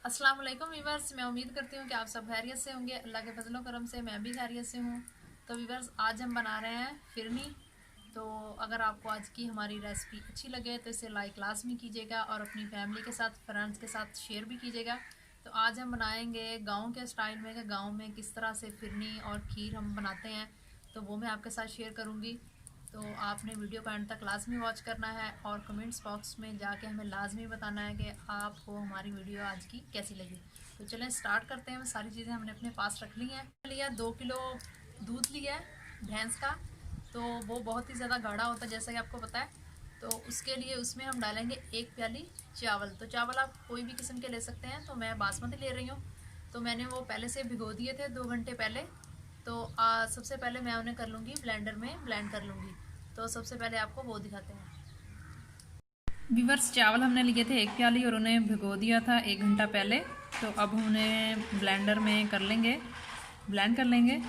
अस्सलाम वालेकुम वीवर्स, मैं उम्मीद करती हूँ कि आप सब खैरियत से होंगे। अल्लाह के फजलो करम से मैं भी खैरियत से हूँ। तो वीवर्स, आज हम बना रहे हैं फिरनी। तो अगर आपको आज की हमारी रेसिपी अच्छी लगे तो इसे लाइक लाजमी कीजिएगा और अपनी फैमिली के साथ, फ्रेंड्स के साथ शेयर भी कीजिएगा। तो आज हम बनाएंगे गाँव के स्टाइल में कि गाँव में किस तरह से फिरनी और खीर हम बनाते हैं, तो वो मैं आपके साथ शेयर करूँगी। तो आपने वीडियो को एंड तक लाजमी वॉच करना है और कमेंट्स बॉक्स में जाके हमें लाजमी बताना है कि आपको हमारी वीडियो आज की कैसी लगी। तो चलें स्टार्ट करते हैं। सारी चीज़ें हमने अपने पास रख ली हैं। लिया 2 किलो दूध लिया है भैंस का। तो वो बहुत ही ज़्यादा गाढ़ा होता है जैसा कि आपको पता है। तो उसके लिए उसमें हम डालेंगे 1 प्याली चावल। तो चावल आप कोई भी किस्म के ले सकते हैं, तो मैं बासमती ले रही हूँ। तो मैंने वो पहले से भिगो दिए थे 2 घंटे पहले। तो सबसे पहले मैं उन्हें कर लूँगी ब्लेंडर में ब्लेंड कर लूँगी। तो सबसे पहले आपको वो दिखाते हैं। वीवर्स, चावल हमने लिए थे 1 प्याली और उन्हें भिगो दिया था 1 घंटा पहले। तो अब उन्हें ब्लेंडर में कर लेंगे, ब्लेंड कर लेंगे।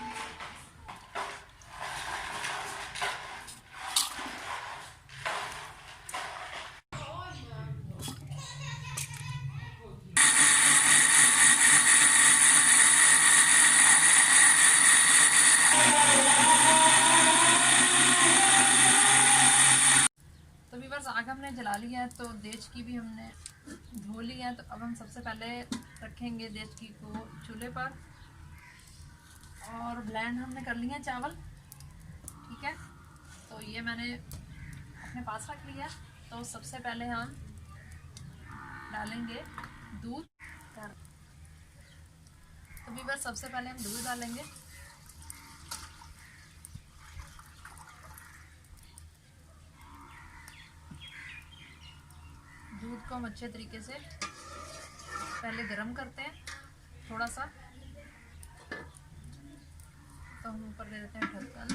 तो वीवर्स, आग हमने जला लिया है, तो देच की भी हमने धो ली है। तो अब हम सबसे पहले रखेंगे देच की को चूल्हे पर और ब्लेंड हमने कर लिया चावल। ठीक है, तो ये मैंने अपने पास रख लिया। तो सबसे पहले हम डालेंगे दूध। तो वीवर्स, सबसे पहले हम दूध डालेंगे। दूध को हम अच्छे तरीके से पहले गर्म करते हैं थोड़ा सा। तो हम ऊपर दे देते हैं ढक्कन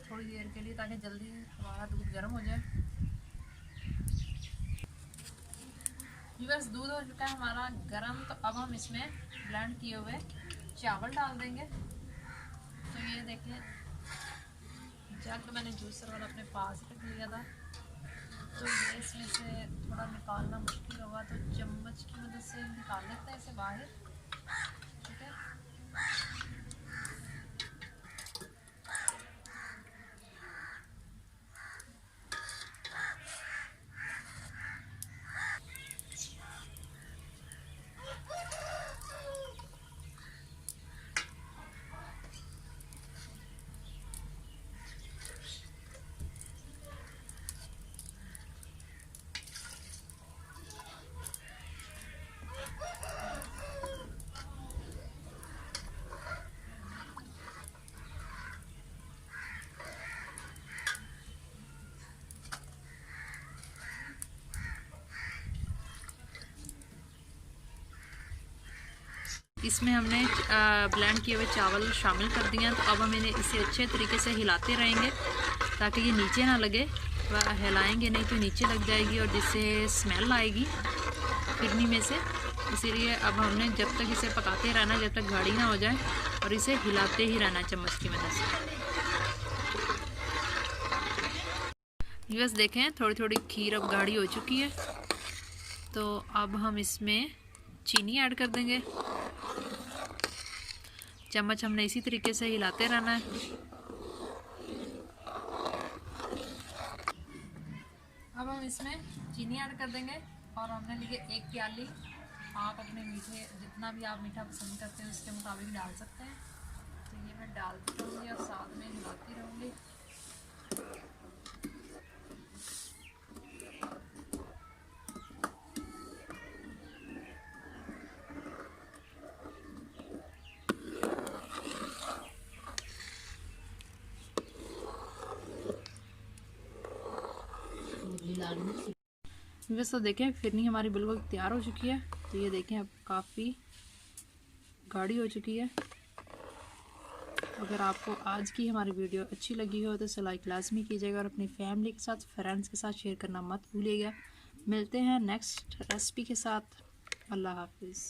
थोड़ी देर के लिए, ताकि जल्दी हमारा दूध गर्म हो जाए। बस दूध हो चुका है हमारा गर्म। तो अब हम इसमें ब्लेंड किए हुए चावल डाल देंगे। तो ये देखें, जग मैंने जूसर वाला अपने पास रख लिया था। तो ये इसमें से थोड़ा निकालना मुश्किल होगा, तो चम्मच की मदद से निकाल लेते हैं इसे बाहर। ठीक है, इसमें हमने ब्लेंड किए हुए चावल शामिल कर दिए हैं। तो अब हम इसे अच्छे तरीके से हिलाते रहेंगे ताकि ये नीचे ना लगे। हिलाएंगे नहीं तो नीचे लग जाएगी और जिससे स्मेल आएगी फिरनी में से। इसीलिए अब हमने जब तक इसे पकाते रहना जब तक गाढ़ी ना हो जाए, और इसे हिलाते ही रहना चम्मच की मदद से। बस देखें, थोड़ी थोड़ी खीर अब गाढ़ी हो चुकी है। तो अब हम इसमें चीनी ऐड कर देंगे। चम्मच हमने इसी तरीके से हिलाते रहना है। अब हम इसमें चीनी ऐड कर देंगे और हमने लिए 1 प्याली। आप अपने मीठे जितना भी आप मीठा पसंद करते हैं उसके मुताबिक डाल सकते हैं। तो ये मैं डालती रहूँगी और साथ में हिलाती रहूँगी। बस तो देखें, फिरनी हमारी बिल्कुल तैयार हो चुकी है। तो ये देखें, अब काफ़ी गाढ़ी हो चुकी है। अगर आपको आज की हमारी वीडियो अच्छी लगी हो तो इसे लाइक लाजमी कीजिएगा और अपनी फैमिली के साथ, फ्रेंड्स के साथ शेयर करना मत भूलिएगा। मिलते हैं नेक्स्ट रेसिपी के साथ। अल्लाह हाफिज़।